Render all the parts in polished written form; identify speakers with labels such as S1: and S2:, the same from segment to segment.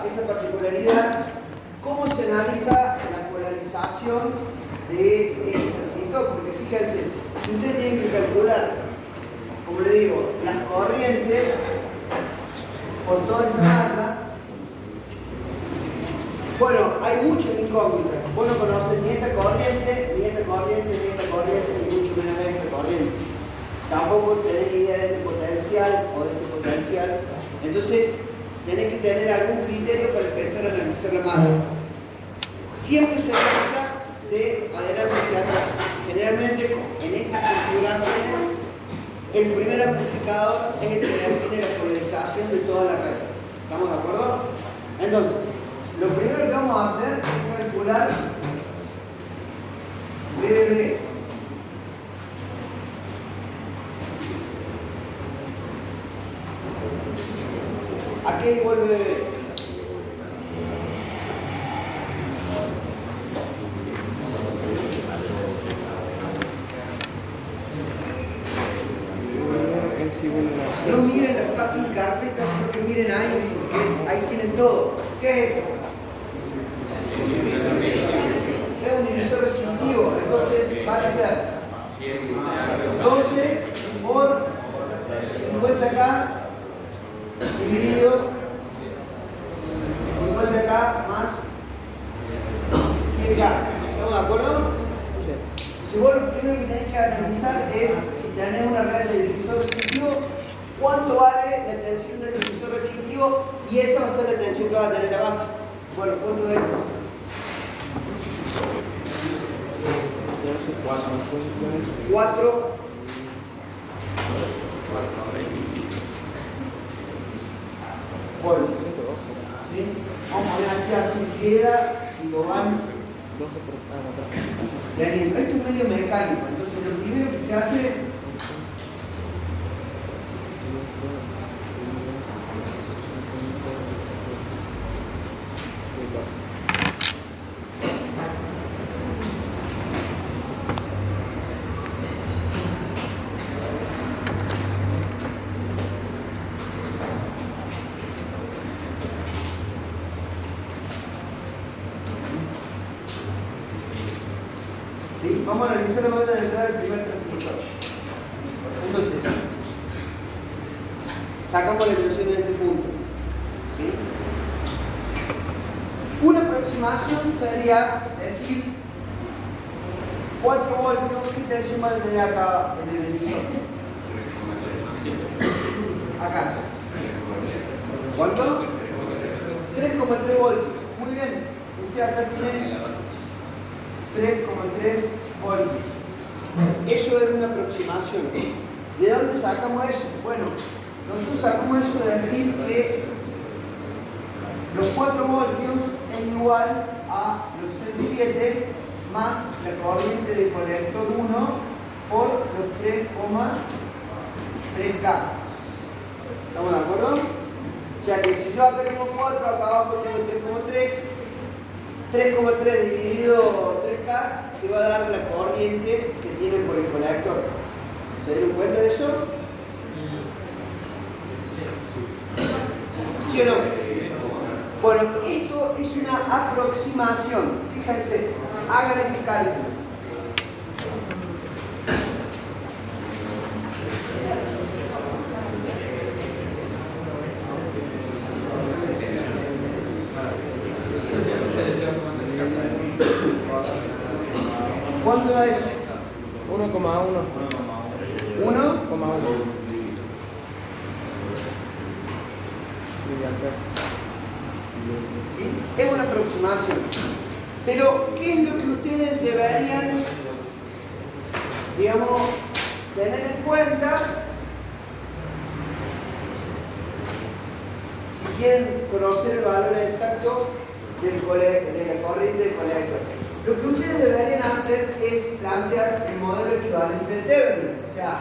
S1: esa particularidad, ¿cómo se analiza la polarización de este transistor? Porque fíjense, si ustedes tienen que calcular, como le digo, las corrientes por toda esta malla, bueno, hay muchas incógnitas. Vos no conoces ni esta corriente, ni esta corriente, ni esta corriente, ni mucho menos esta corriente. Tampoco tenés idea de este potencial o de este potencial. Entonces, tenés que tener algún criterio para empezar a analizar la malla. Siempre se analiza de adelante hacia atrás. Generalmente, en estas configuraciones, el primer amplificador es el que define la polarización de toda la red. ¿Estamos de acuerdo? Entonces, lo primero que vamos a hacer es calcular BBB. ¿A qué igual BBB? No miren la fucking carpeta, sino que miren ahí, porque ahí tienen todo. ¿Qué es esto? Es un divisor restrictivo, entonces van a ser 12 por 50K dividido 50K más 100K. ¿Estamos de acuerdo? Si vos lo primero que tenés que analizar es si tenés una red de divisor restrictivo, cuánto vale la tensión del divisor restrictivo, y esa va a ser la tensión que va a tener la base. Bueno, ¿cuánto de esto? 4. Bueno, ¿sí? Vamos a ver así queda y lo van teniendo. Esto es medio mecánico, entonces lo primero que se hace vamos a analizar la banda de entrada del primer transistor. Entonces, sacamos la tensión en este punto. ¿Sí? Una aproximación sería decir 4 voltios, ¿qué tensión van a tener acá en el emisor? Acá. ¿Cuánto? 3,3 voltios. Muy bien. Usted acá tiene 3,3 voltios. Eso es una aproximación. ¿De dónde sacamos eso? Bueno, nosotros sacamos eso de decir que los 4 voltios es igual a los 0,7 más la corriente de colector 1 por los 3,3K. ¿Estamos de acuerdo? O sea que si yo acá tengo 4, acá abajo tengo 3,3 dividido 3K, te va a dar la corriente que tiene por el colector. ¿Se dieron cuenta de eso? ¿Sí o no? Bueno, esto es una aproximación. Fíjense, hagan este cálculo. ¿Cuánto da eso?
S2: 1,1.
S1: 1,1. ¿Sí? Es una aproximación. Pero, ¿qué es lo que ustedes deberían, digamos, tener en cuenta si quieren conocer el valor exacto de la corriente del colector? Lo que ustedes deberían hacer es plantear el modelo equivalente de Thevenin. O sea,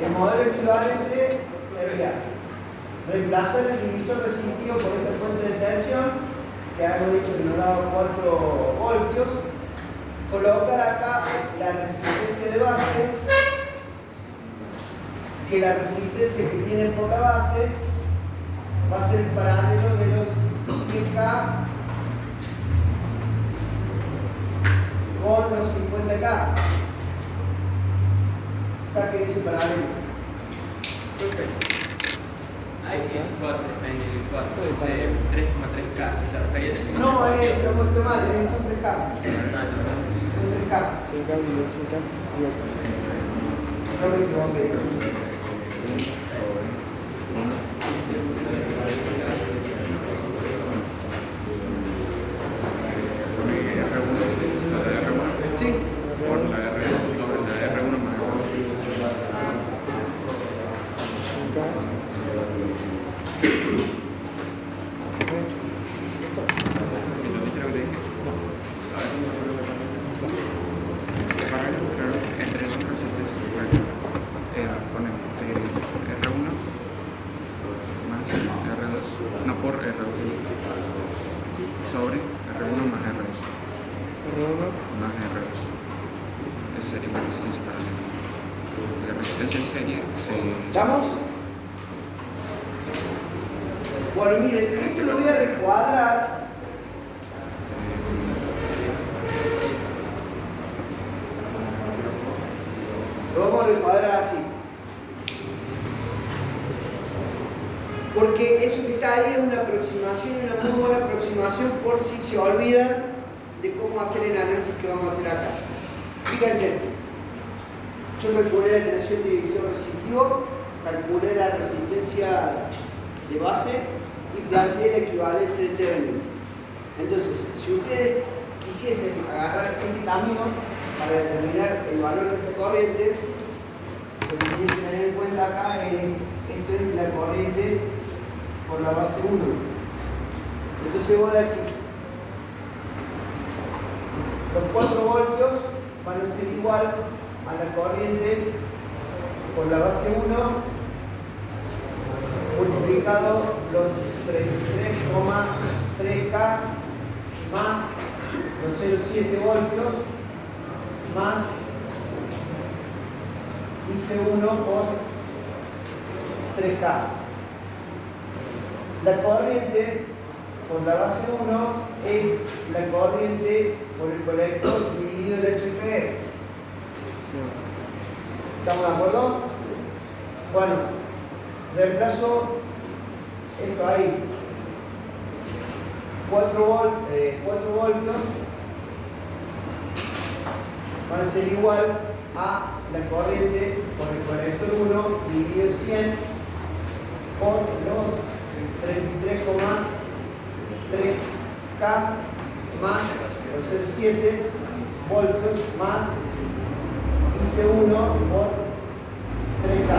S1: el modelo equivalente sería reemplazar el divisor resistivo por esta fuente de tensión, que hemos dicho que nos da 4 voltios, colocar acá la resistencia de base, que la resistencia que tiene por la base va a ser el paralelo de los acá. Saquen ese paralelo. Perfecto.
S2: Hay el 4, en el 4, 3,3K, ¿se refería a
S1: No, lo mostré mal, son 3K. Son 3K. No me equivoqué. Sí.
S3: Por la R2 sobre la R1 más R2. ¿Eso viste lo que te dije? Separar entre dos resistencias ponemos R1 más R2, no por R2, sobre R1 más R2. Más R2. Esa sería la resistencia paralela. La resistencia en serie se...
S1: ¿Estamos? Bueno, miren, esto lo voy a recuadrar. Lo vamos a recuadrar así. Porque eso que está ahí es una aproximación, una muy buena aproximación por si se olvidan de cómo hacer el análisis que vamos a hacer acá. Fíjense, yo calculé la tensión de división resistivo, calculé la resistencia de base y planteé el equivalente de Thevenin. Entonces, si ustedes quisiesen agarrar este camino para determinar el valor de esta corriente, lo que tienen que tener en cuenta acá es esto es la corriente por la base 1. Entonces vos decís, los 4 voltios van a ser igual a la corriente por la base 1 multiplicado los 33,3K más los 0,7 voltios más IC1 por 3K. La corriente por la base 1 es la corriente por el colector dividido el HFE. ¿Estamos de acuerdo? Bueno, reemplazo esto ahí. 4 voltios van a ser igual a la corriente por el colector 1 dividido 100 por los 33,3K más los 0,7 voltios más IC1 por 3K.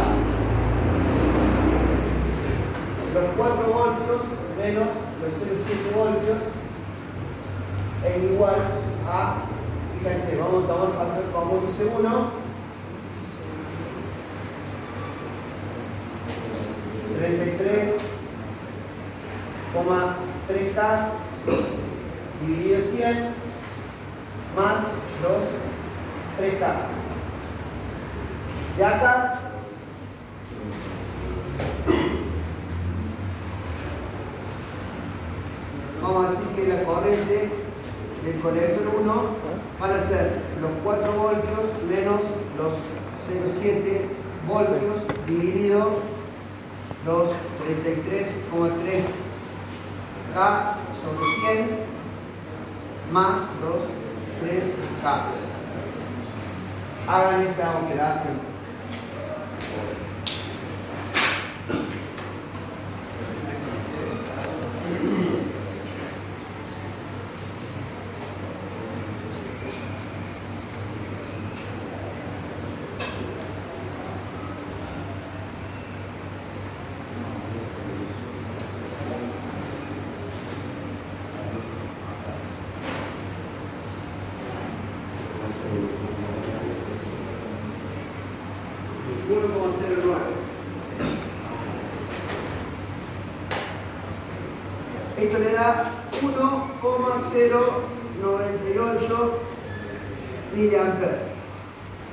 S1: Los 4 voltios menos los 0,7 voltios es igual a, fíjense, vamos a tomar el factor común IC1, 33,3K dividido 100 más los 3K. De acá vamos a decir que la corriente del colector 1 van a ser los 4 voltios menos los 0,7 voltios dividido los 33,3K sobre 100 más los 3K. Hagan esta operación. Esto le da 1,098 miliamperes.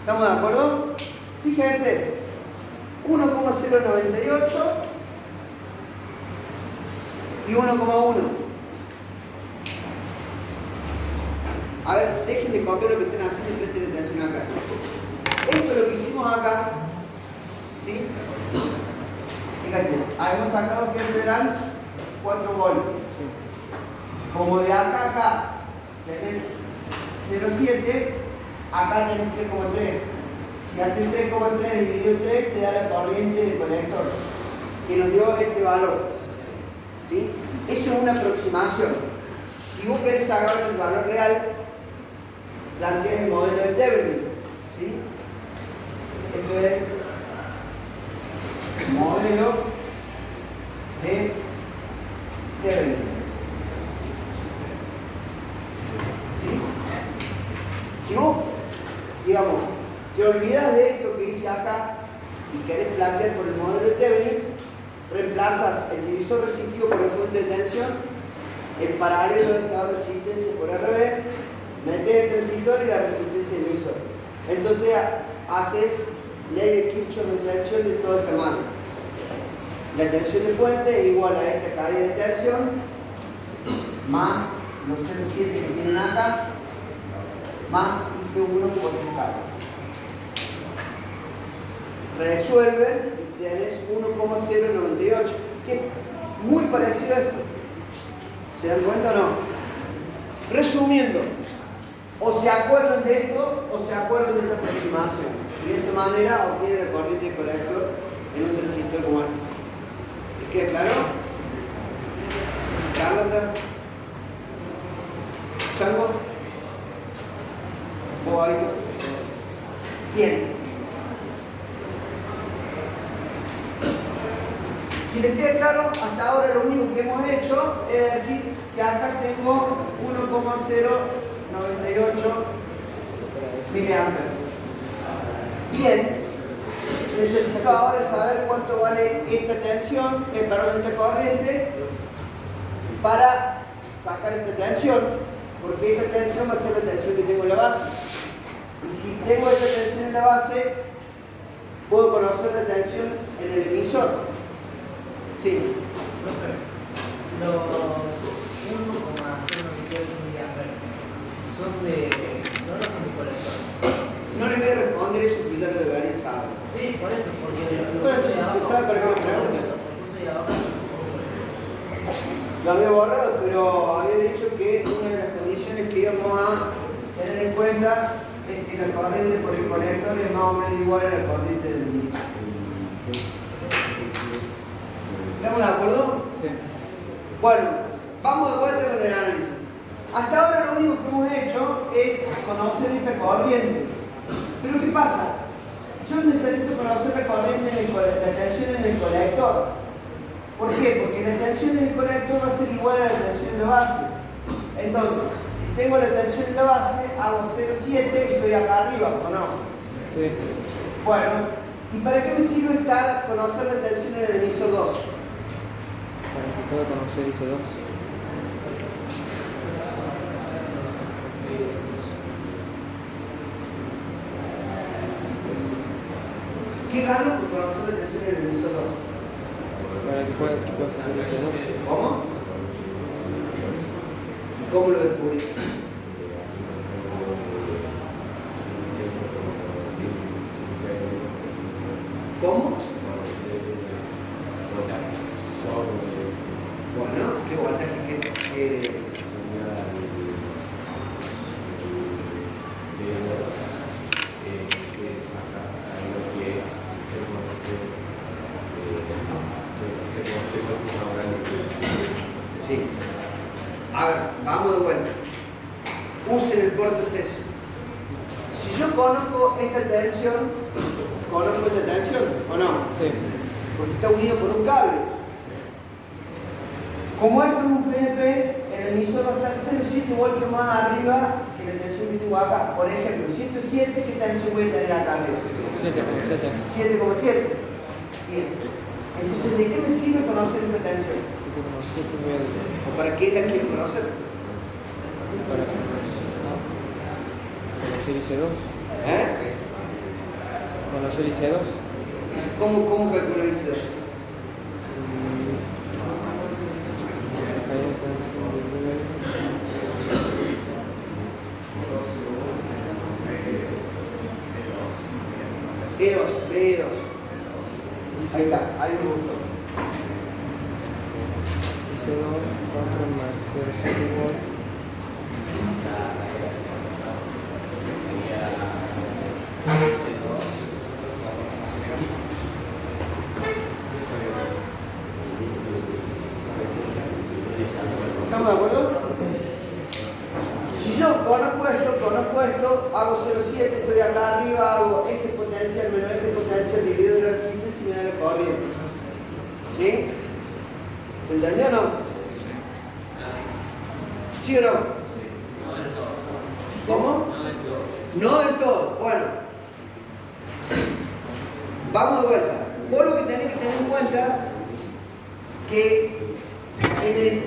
S1: ¿Estamos de acuerdo? Fíjense, 1,098 y 1,1. A ver, dejen de copiar lo que estén haciendo y presten atención acá. Esto es lo que hicimos acá. ¿Sí? Fíjate, hemos sacado que eran 4 voltios. Como de acá a acá tenés 0,7, acá tenés 3,3. Si haces 3,3 dividido 3, te da la corriente del colector, que nos dio este valor. ¿Sí? Eso es una aproximación. Si vos querés sacar el valor real, planteas el modelo de Thevenin. ¿Sí? Esto es el modelo de Thevenin. ¿Sí? Si vos, digamos, te olvidas de esto que hice acá y querés plantear por el modelo de Thevenin, reemplazas el divisor resistivo por la fuente de tensión, el paralelo de esta resistencia por RB, metes el transistor y la resistencia del divisor. Entonces haces ley de Kirchhoff de tensión de todo el tamaño. La tensión de fuente es igual a esta caída de tensión más los 0,7 que tienen acá más IC1 por carga. Resuelven y tenés 1,098, que es muy parecido a esto. ¿Se dan cuenta o no? Resumiendo, o se acuerdan de esto o se acuerdan de esta aproximación, y de esa manera obtienen la corriente de colector en un transistor como este. ¿Les queda claro? Carlota, Chango, Bobaito. Bien. Si les queda claro, hasta ahora lo único que hemos hecho es decir que acá tengo 1,098 miliamperes. Bien, necesito ahora saber cuánto vale esta tensión, esta corriente, para sacar esta tensión, porque esta tensión va a ser la tensión que tengo en la base. Y si tengo esta tensión en la base, puedo conocer la tensión en el emisor. Sí.
S4: Los 1,098 miliamperes son de colector.
S1: No les voy a responder eso si ya lo debería saber.
S4: Sí, por eso, porque...
S1: Bueno, entonces si lo sabe, ¿para qué lo preguntan? Lo había borrado, pero había dicho que una de las condiciones que íbamos a tener en cuenta es que la corriente por el colector es más o menos igual a la corriente del inicio. ¿Estamos de acuerdo?
S3: Sí.
S1: Bueno, vamos de vuelta con el análisis. Hasta ahora lo único que hemos hecho es conocer esta corriente. Pero ¿qué pasa? Yo necesito conocer la corriente, la tensión en el colector. ¿Por qué? Porque la tensión en el colector va a ser igual a la tensión en la base. Entonces, si tengo la tensión en la base, hago 0,7 y estoy acá arriba, ¿o no?
S3: Sí.
S1: Bueno, ¿y para qué me sirve conocer la tensión en el emisor 2?
S3: Para que pueda conocer IC2.
S1: ¿Qué gano por conocer la tensión en el emisor 2?
S3: Para que pueda saber IC2.
S1: ¿Cómo? ¿Y cómo lo descubrí? ¿Cómo? Bueno, ¿qué voltaje que sí. A ver, vamos de vuelta. Usen el porte CESO. Si yo conozco esta tensión, ¿conozco esta tensión o no?
S3: Sí.
S1: Porque está unido por un cable. Como esto es un PNP, el emisor va a estar 0,7 voltios más arriba que la tensión que tengo acá. Por ejemplo, 107, ¿qué tensión voy a tener acá arriba?
S3: 7,7.
S1: 7,7. Bien. Entonces, ¿de qué me sirve conocer esta tensión?
S3: 7,7
S1: ¿O para qué la quiero conocer?
S3: para conocer IC2.
S1: ¿Eh?
S3: Conocer IC2.
S1: ¿Cómo calculo IC2? B2. Ahí está, ahí me gustó.
S5: IC2, 4 más 0,7 volts.
S1: ¿Estamos de acuerdo? Si yo conozco esto, hago 0,7, estoy acá arriba, hago este potencial menos este potencial, divido la resistencia y me da la corriente. ¿Sí? ¿Se entendió o no? ¿Sí o no?
S2: No del todo.
S1: ¿Cómo?
S2: No del todo.
S1: No del todo. Bueno. Vamos de vuelta. Vos lo que tenés que tener en cuenta que en el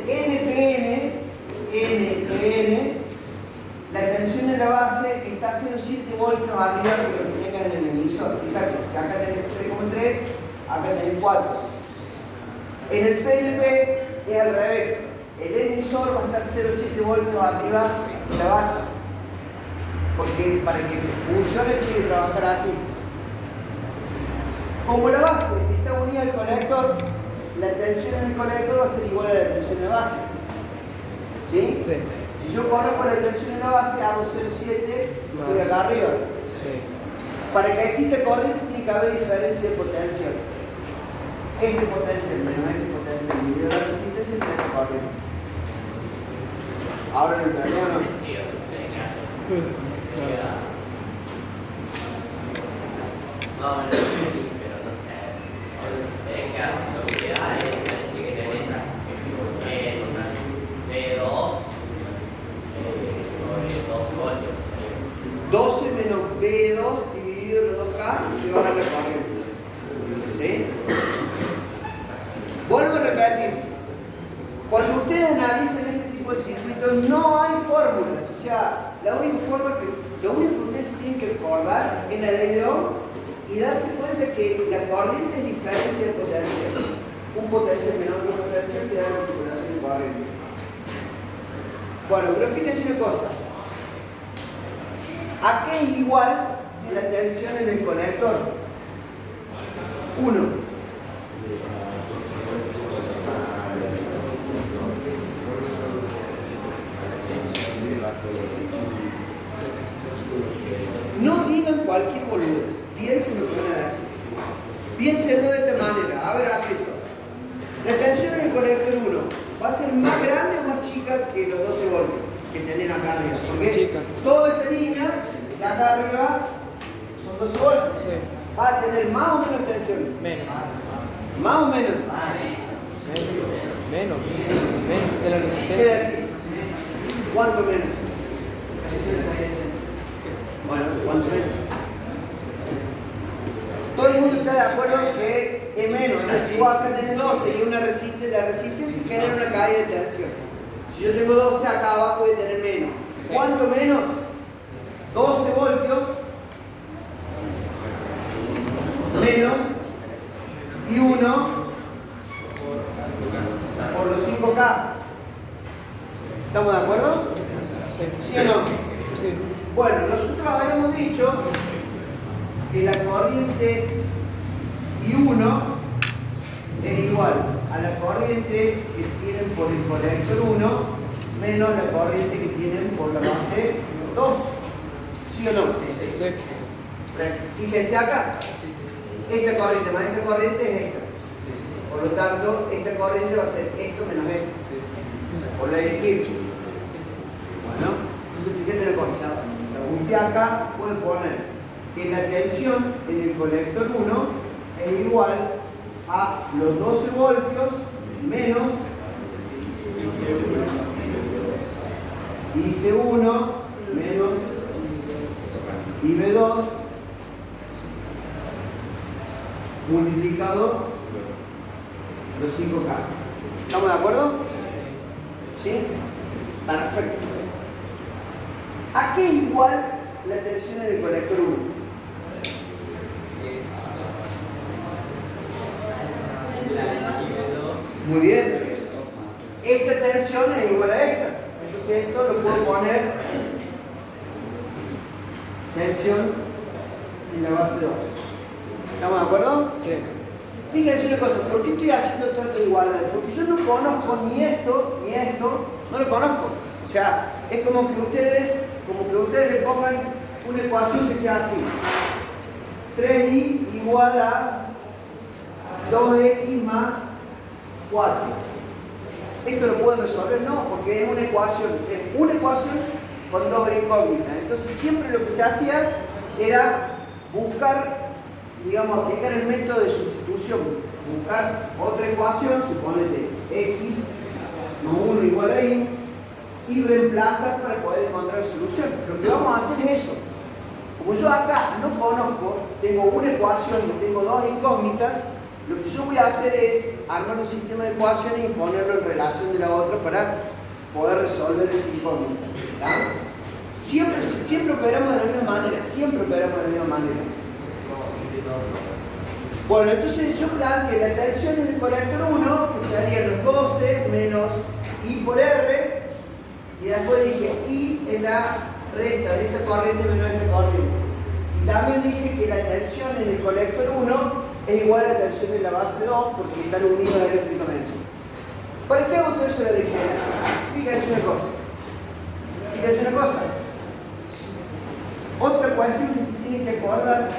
S1: NPN, la tensión en la base está 0,7 voltios arriba de lo que tengas en el emisor. Fíjate, si acá tenés 3,3, acá tenés 4. En el PNP es al revés. El emisor va a estar 0,7 voltios arriba de la base. Porque para que funcione tiene que trabajar así. Como la base está unida al conector, la tensión en el conector va a ser igual a la tensión en la base. ¿Sí?
S5: Sí.
S1: Si yo conozco la tensión en la base, hago 0,7, estoy acá arriba.
S5: Sí.
S1: Para que exista corriente tiene que haber diferencia de potencial. Este potencial menos este potencial dividido la resistencia y esta corriente. Ahora lo entendemos, ¿no?
S6: Pero no sé. Es que lo que da es que tenés B2 sobre 12 voltios.
S1: 12 menos B2 dividido en 2K y te va a dar la corriente. ¿Sí? Vuelvo a repetir. Cuando ustedes analizan este tipo de circuitos no hay fórmulas. O sea, lo único que ustedes tienen que acordar es la ley de Ohm y darse cuenta que la corriente es diferencia de potencial. Un potencial menor que un potencial te da la circulación de corriente. Bueno, pero fíjense una cosa. ¿A qué es igual la tensión en el conector? 1. No digan cualquier boludez. Piensen lo que van a decir. Piénsenlo de esta manera. A ver, así esto. La tensión en el conector 1 va a ser más grande o más chica que los 12 voltios que tenés acá arriba. Porque
S5: Chica.
S1: toda esta línea de acá arriba son 12 voltios.
S5: Sí.
S1: Va a tener más o menos tensión.
S5: Menos.
S1: Más o menos.
S5: Menos de la
S1: ¿Qué
S5: resistencia.
S1: decís? ¿Cuánto menos? Bueno, ¿cuánto menos? Todo el mundo está de acuerdo que es menos. O sea, si vos acá tenés 12 y una resistencia, la resistencia genera una caída de tensión. Si yo tengo 12 acá abajo voy a tener menos. ¿Cuánto menos? 12 voltios menos y 1 por los 5K. ¿Estamos de acuerdo? ¿Sí o no?
S5: Sí.
S1: Bueno, nosotros habíamos dicho que la corriente I1 es igual a la corriente que tienen por el conector 1 menos la corriente que tienen por la base 2. ¿Sí o no?
S5: Sí.
S1: Fíjense acá. Esta corriente más esta corriente es esta. Por lo tanto, esta corriente va a ser esto menos esto. Por la de Kirchhoff. Bueno, entonces fíjense una cosa. Usted acá puede poner que la tensión en el conector 1 es igual a los 12 voltios menos IC1 menos IB2 multiplicado los 5K. ¿Estamos de acuerdo? ¿Sí? Perfecto. ¿A qué es igual la tensión en el conector 1? Muy bien. Esta tensión es igual a esta. Entonces esto lo puedo poner tensión en la base 2. ¿Estamos de acuerdo?
S5: Sí.
S1: Fíjense una cosa, ¿por qué estoy haciendo todo esto de igualdad? Porque yo no conozco ni esto, no lo conozco. O sea, es como que ustedes le pongan una ecuación que sea así. 3y igual a 2x más 4. ¿Esto lo pueden resolver? No, porque es una ecuación con dos incógnitas. Entonces siempre lo que se hacía era buscar, digamos, aplicar el método de sustitución. Buscar otra ecuación, suponete x más 1 igual a y, y reemplazar para poder encontrar solución. Lo que vamos a hacer es eso. Como yo acá no conozco, tengo una ecuación y tengo dos incógnitas, lo que yo voy a hacer es armar un sistema de ecuaciones y ponerlo en relación de la otra para poder resolver esa incógnita. Siempre operamos de la misma manera, Bueno, entonces yo planteé la tensión en el colector 1, que serían los 12 menos I por R, y después dije I es la resta de esta corriente menos esta corriente. Y también dije que la tensión en el colector 1 es igual a la tensión en la base 2 porque están unidos eléctricamente. ¿Para qué hago todo eso de la original? Fíjense una cosa. Otra cuestión que se tiene que acordar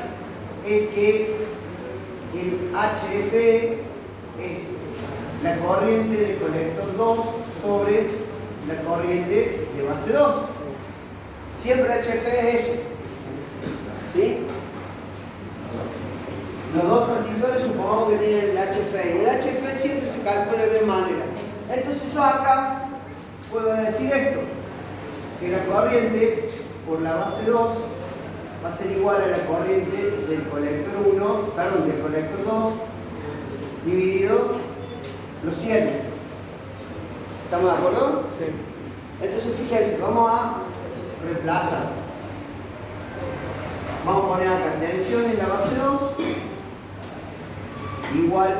S1: es que el HF es la corriente de colector 2 sobre la corriente de base 2. Siempre HF es eso. ¿Sí? Los dos transistores supongamos que tienen el HF y el HF siempre se calcula de la misma manera. Entonces yo acá puedo decir esto, que la corriente por la base 2 va a ser igual a la corriente del colector 2 dividido los 100. ¿Estamos de acuerdo?
S5: Sí.
S1: Entonces fíjense, vamos a reemplazar. Vamos a poner acá tensión en la base 2 igual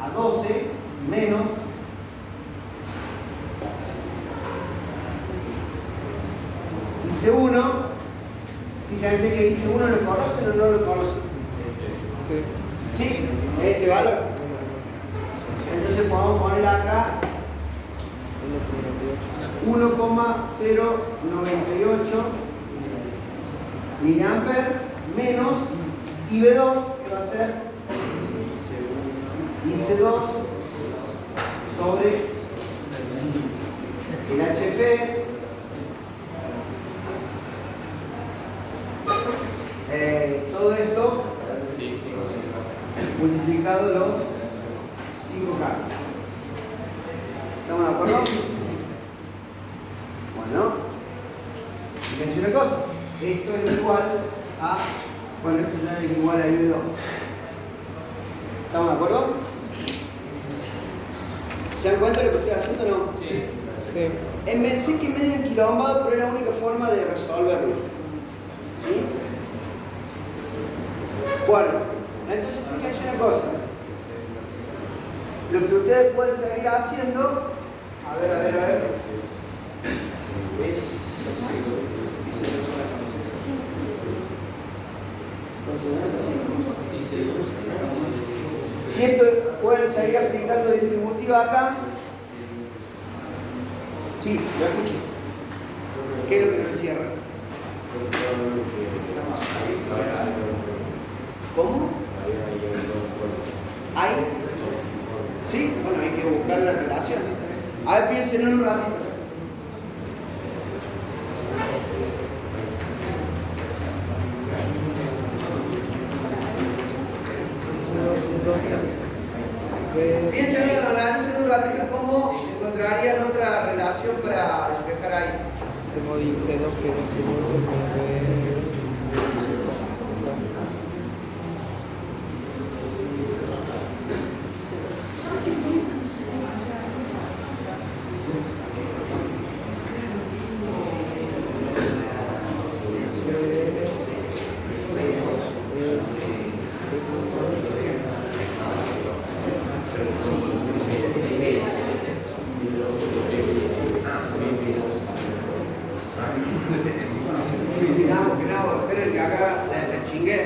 S1: a 12 menos IC1. Fíjense que IC1 lo conocen o no lo conocen.
S5: Sí.
S1: ¿Sí? Este valor. Entonces podemos poner acá 1,098 miliamperes menos IB2, que va a ser IC2 sobre el HF todo esto multiplicado los 5K. ¿Estamos de acuerdo? Bueno, fíjense una cosa, esto es igual a, bueno, esto ya es igual a IB2. ¿Estamos de acuerdo? ¿Se dan cuenta de lo que estoy haciendo o no?
S5: Sí.
S1: Sé que medio enquilombado, pero es la única forma de resolverlo. ¿Sí? Bueno, entonces fíjense una cosa. Lo que ustedes pueden seguir haciendo, a ver, es... Si esto pueden seguir aplicando distributiva acá, sí, lo escucho. ¿Qué es lo que no cierra? ¿Cómo? ¿Hay? Sí, bueno, hay que buscar la relación. A ver, piensen en un ratito. Piensen en un ratito cómo encontrarían otra relación para despejar ahí.
S5: Tengo IC2 que es IC2
S1: Esperen que acá la chingué.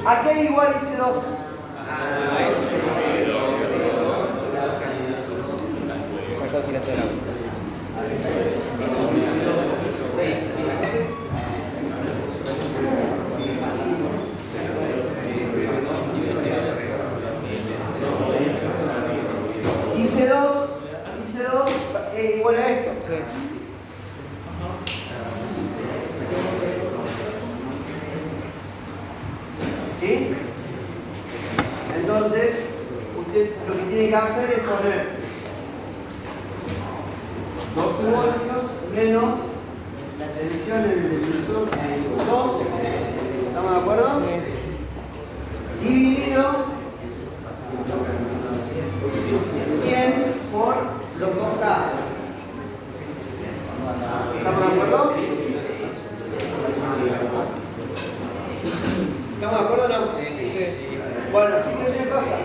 S1: ¿A qué igual IC2?
S5: Acá fíjate la vuelta.
S1: IC2 es igual a esto. ¿Sí? Entonces, usted lo que tiene que hacer es poner 12 voltios menos la tensión en el divisor 2. ¿Estamos de acuerdo? Dividido 100 por los 2K. ¿Estamos de acuerdo? ¿Estamos de acuerdo o no? Bueno, fíjense una cosa.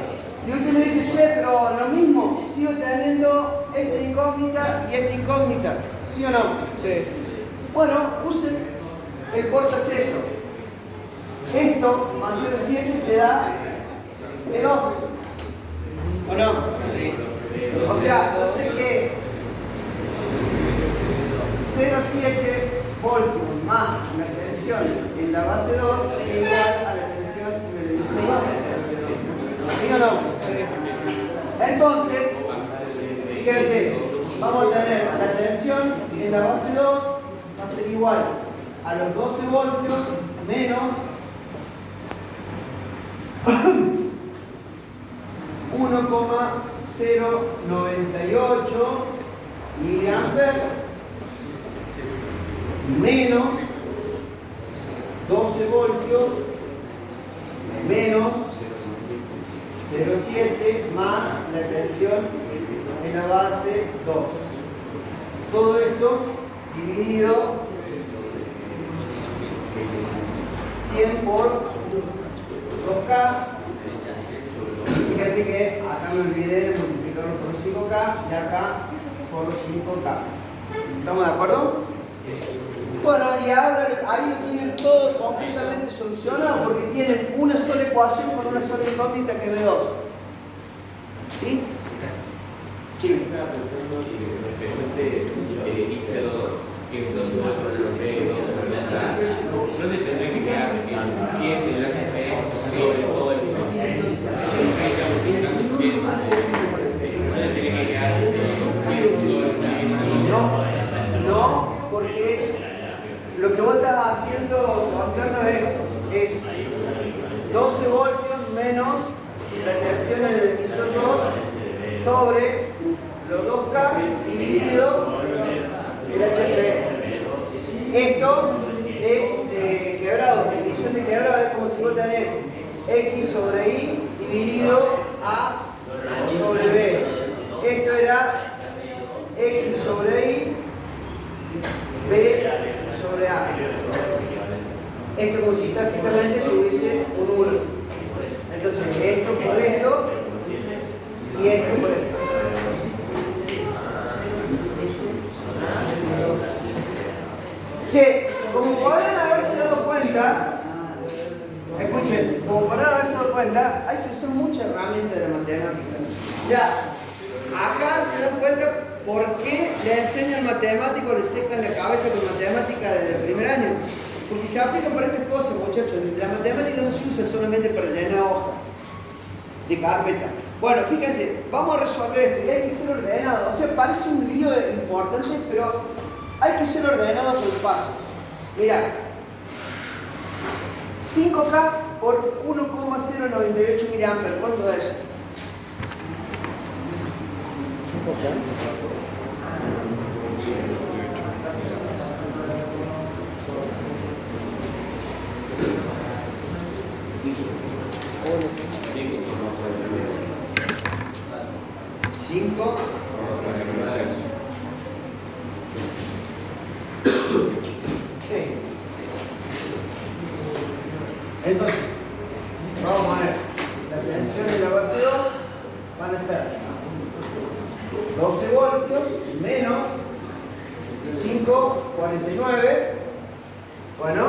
S1: Y usted me dice, che, pero lo mismo, sigo teniendo esta incógnita y esta incógnita. ¿Sí o no?
S5: Sí.
S1: Bueno, usen el portaceso. Esto más 0,7 te da E2. ¿O no? O sea, yo sé que 0,7 voltios más la tensión en la base 2 es igual a la tensión en el emisor 2. ¿Sí o no? Entonces, fíjense, vamos a tener la tensión en la base 2 va a ser igual a los 12 voltios menos 1,098 miliamperes menos 12 voltios menos 0,7 más la tensión en la base 2. Todo esto dividido 100 por 2K. Fíjense que acá me olvidé de multiplicarlo por 5K y acá por 5K. ¿Estamos de acuerdo? Bueno, y ahora ahí lo tienen todo completamente solucionado porque tienen una sola ecuación con una sola incógnita que es B2. ¿Sí? Sí.
S6: Estaba pensando y de repente hice 2, que es 2 igual sobre B, 2 sobre la K. ¿No te tendría que quedar en 100 del HP sobre todo eso?
S1: No, porque es lo que vos estás haciendo interno es esto, es 12 voltios menos la tensión en el emisor 2 sobre los 2K dividido el HF. Esto es quebrado, medición de quebrado es como si vos tenés X sobre Y dividido A sobre B. Esto era X sobre Y, B sobre A. Esto como si tácitamente tuviese un 1. Entonces esto por esto y esto por esto. Che, como podrán haberse dado cuenta, escuchen, como podrán haberse dado cuenta, hay que usar mucha herramienta de la matemática. Ya, acá se dan cuenta por qué le enseñan matemático, le secan la cabeza con matemática desde el primer año. Porque se aplica para estas cosas, muchachos. La matemática no se usa solamente para llenar hojas de carpeta. Bueno, fíjense, vamos a resolver esto y hay que ser ordenado. O sea, parece un lío importante, pero hay que ser ordenado por pasos. Mirá, 5K por 1,098 miliamperes, ¿cuánto da eso?
S5: 5K.
S1: Sí. Entonces, vamos a ver, la tensión en la base 2 van a ser 12 voltios menos 5,49. Bueno,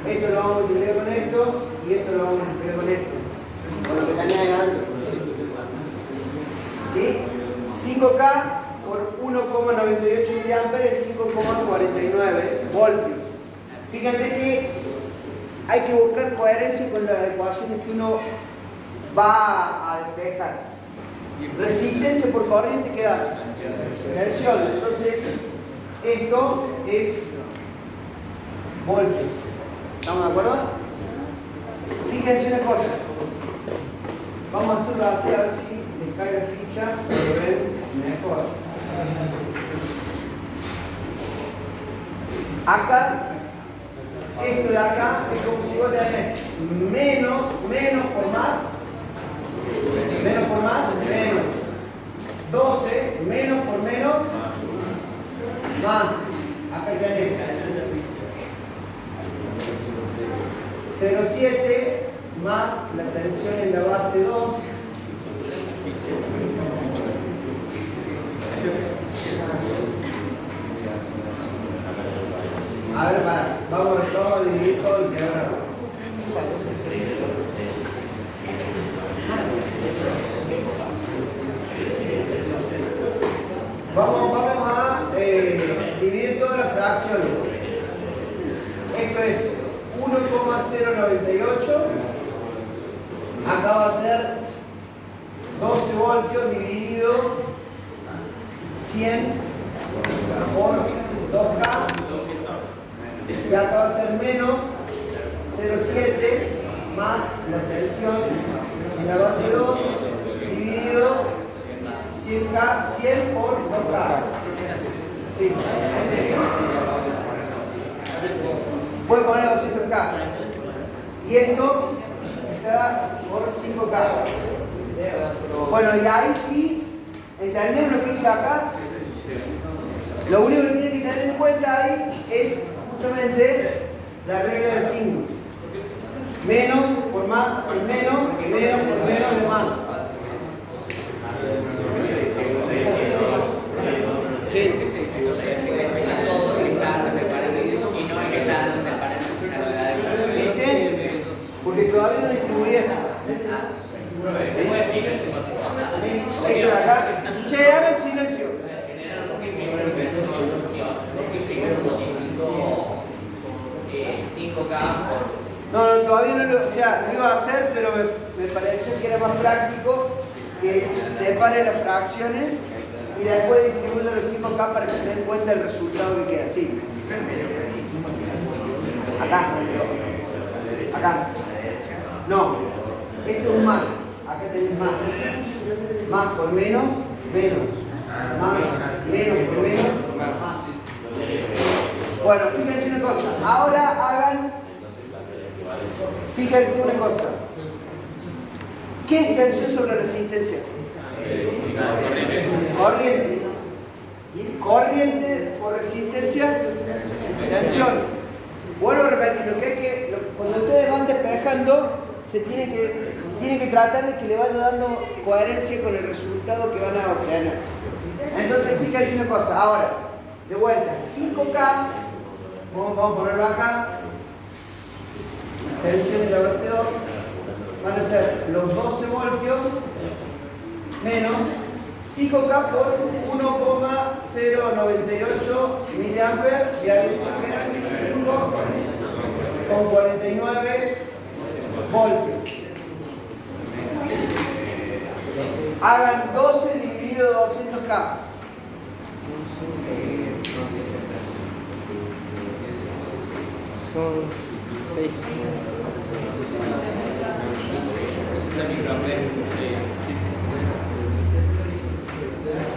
S1: esto lo vamos a multiplicar con esto y esto lo vamos a multiplicar con esto, con lo que tenía adelante. ¿Sí? 5K por 1,98 mA es 5,49 voltios. Fíjense que hay que buscar coherencia con las ecuaciones que uno va a despejar. Resistencia por corriente queda tensión. Entonces, esto es voltios. ¿Estamos de acuerdo? Fíjense una cosa. Vamos a hacerlo así, a ver si les cae la ficha. Lo ven mejor. Acá, esto de acá es como si vos tenés menos por más, menos. 12, menos por menos, más. Acá tenés 0,7 más la tensión en la base 2. A ver, vamos a dividir todo el integral. Vamos a dividir todas las fracciones. Esto es 1,098. Acá va a ser 12 voltios dividido 100 por 2K. Y acá va a ser menos 0,7 más la tensión en la base 2 dividido 100 por 2K. Sí. Puedo poner 200K. Y esto está por 5K. Bueno, y ahí sí, ¿entendieron lo que hice acá? Lo único que tienen que tener en cuenta ahí es justamente la regla del signo. Menos por más es menos, y menos por menos es más. Sí. ¿Viste? Porque todavía no distribuí esto. Esto de acá. Che, hagan silencio. No, todavía no lo, o sea, lo iba a hacer, pero me pareció que era más práctico que separe las fracciones y después distribuirlo los 5K para que se den cuenta del resultado que queda. Sí. Acá. No. Esto es un más. Acá tenés más. Más por menos, menos. Más, menos por menos, más. Bueno, fíjense una cosa. Ahora hagan. Fíjense una cosa. ¿Qué es tensión sobre resistencia? Corriente. Corriente por resistencia, tensión. Vuelvo a repetir, cuando ustedes van despejando, se tienen que tratar de que le vaya dando coherencia con el resultado que van a obtener. Entonces, fíjense una cosa. Ahora, de vuelta, 5K, vamos a ponerlo acá. Tensión en la base 2 van a ser los 12 voltios menos 5K por 1,098 miliamperes y ahí 5,49 voltios. Hagan 12 dividido 200K.
S5: Son 6.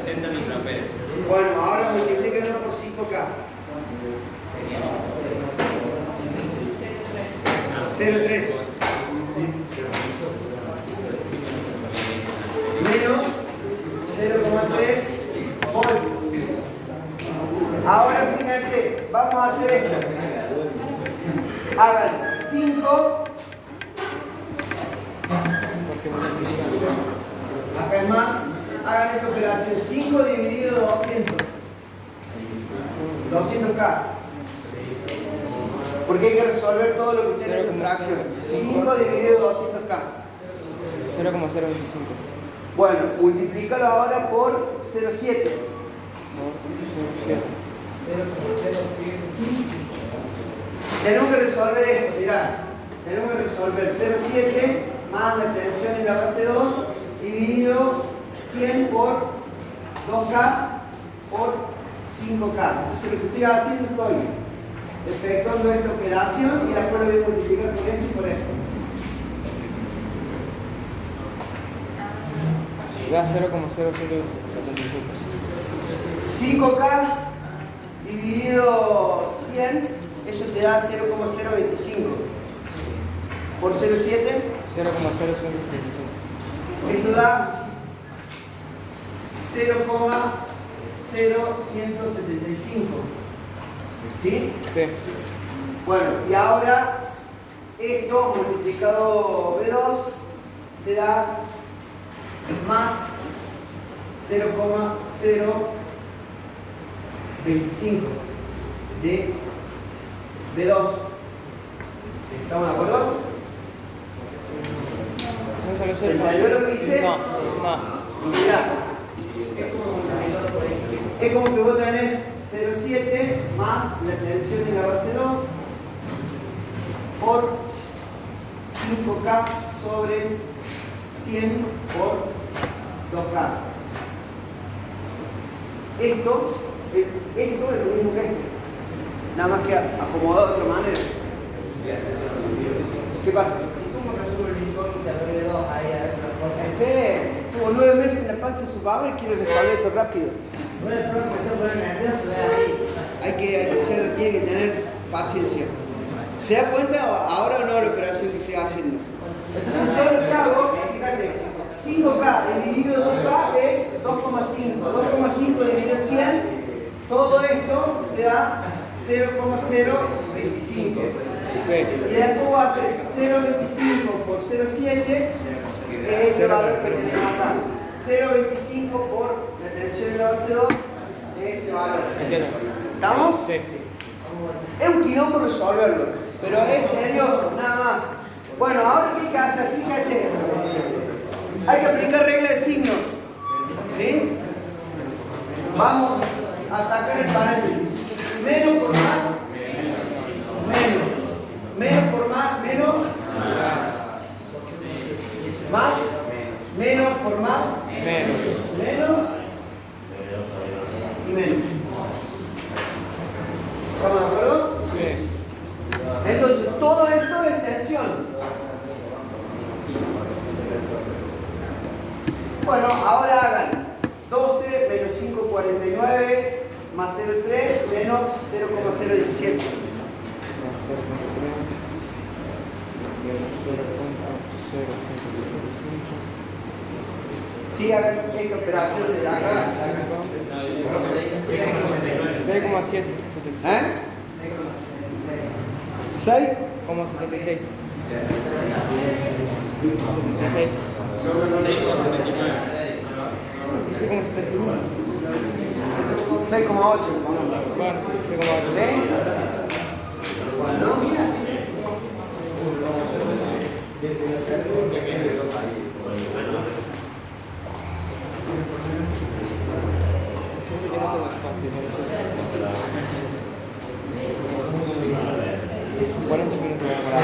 S2: 60 microamperes.
S1: Bueno, ahora multiplíquenlo por 5K. 0,3 menos 0,3 voltios. Ahora fíjense, vamos a hacer esto. Hagan 5. Acá es más. Hagan esta operación. 5 dividido 200. 200K. Porque hay que resolver todo lo que tiene esa fracción. 5 dividido 200K.
S5: 0,025.
S1: Bueno, multiplícalo ahora por 0,7.
S5: Por 0,7.
S1: Tenemos que resolver esto, mirá. Tenemos que resolver 0,7 más la tensión en la base 2 dividido 100 por 2K por 5K. Entonces lo que estoy haciendo estoy efectuando esta operación y después lo voy a multiplicar por esto y por esto.
S5: Da 0,0075.
S1: 5K dividido 100, eso te da 0,025. Por 0,7,
S5: 0,0175.
S1: esto da 0,0175. ¿Sí?
S5: Sí.
S1: Bueno, y ahora esto multiplicado B2 te da más 0,025 de B2. ¿Estamos de acuerdo? ¿Se entendió lo que hice?
S5: No.
S1: Mirá, es como que vos tenés 0,7 más la tensión en la base 2 por 5K sobre 100 por 2K. Esto es lo mismo que esto, nada más que acomodado de otra manera. ¿Qué pasa?
S4: ¿Cómo resuelve el incógnita B2 ahí a ver una forma?
S1: Tuvo 9 meses en la panza de su papá y quiere resolver esto rápido.
S4: No es pronto, me tengo que poner nervioso, ahí.
S1: Tiene que tener paciencia. ¿Se da cuenta ahora o no la operación que estoy haciendo? Entonces yo lo que hago, fíjate, 5K dividido 2K es 2,5. 2,5 dividido 100, todo esto te da 0,025. Y después haces 0,25 por 0,7, que es el valor que tenemos acá. 0,25 por la tensión en la base 2, es ese valor.
S5: Entiendo.
S1: ¿Estamos?
S5: Sí.
S1: Es un quilombo resolverlo, pero es tedioso, nada más. Bueno, ahora ¿qué hay que hacer? Fíjense. Hay que aplicar regla de signos. ¿Sí? Vamos a sacar el paréntesis. Menos por más, menos. Menos por más, menos. Más, menos por más,
S5: Menos.
S1: menos y menos. ¿Estamos de acuerdo?
S5: Sí.
S1: Entonces, todo esto es tensión. Bueno, ahora hagan 12 menos 5,49 más 0,3 menos 0,017. Sí, hagan esta operación de acá.
S5: 6,7.
S1: ¿Eh? 6.
S5: 6,76.
S1: 6,8.
S5: Bueno, 6,8.
S1: ¿Sí? Bueno.
S5: Siempre que no tengo espacio, por eso. 40 minutos de parar.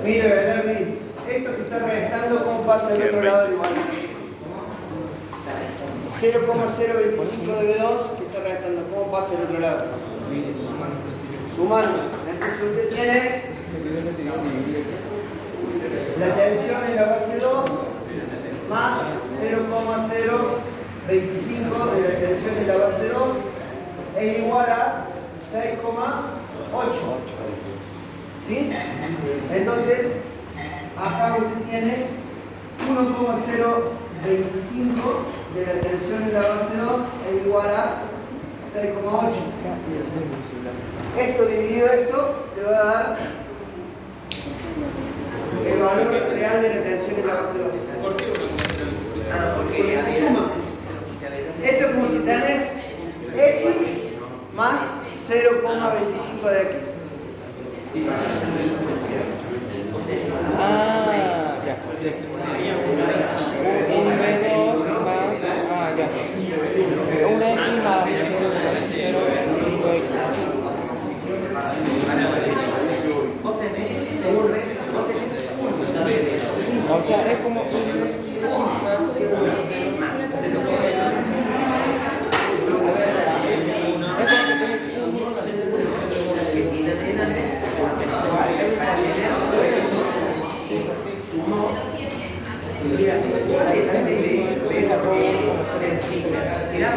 S1: Mire, Bernardi, esto que está restando, ¿cómo pasa del otro lado del igual? 0,025 de B2 que está restando, ¿cómo pasa del otro lado? Sumando. Entonces usted tiene la tensión en la base 2 más 0,025 de la tensión en la base 2 es igual a 6,8. ¿Sí? Entonces, acá usted tiene 1,025 de la tensión en la base 2 es igual a 6,8. Esto dividido esto te va a dar el valor real de la tensión en la base 2.
S2: ¿Por qué
S1: Porque se suma. Esto es como si tenés x más 0,25 de x.
S5: sea, es como
S1: Mira,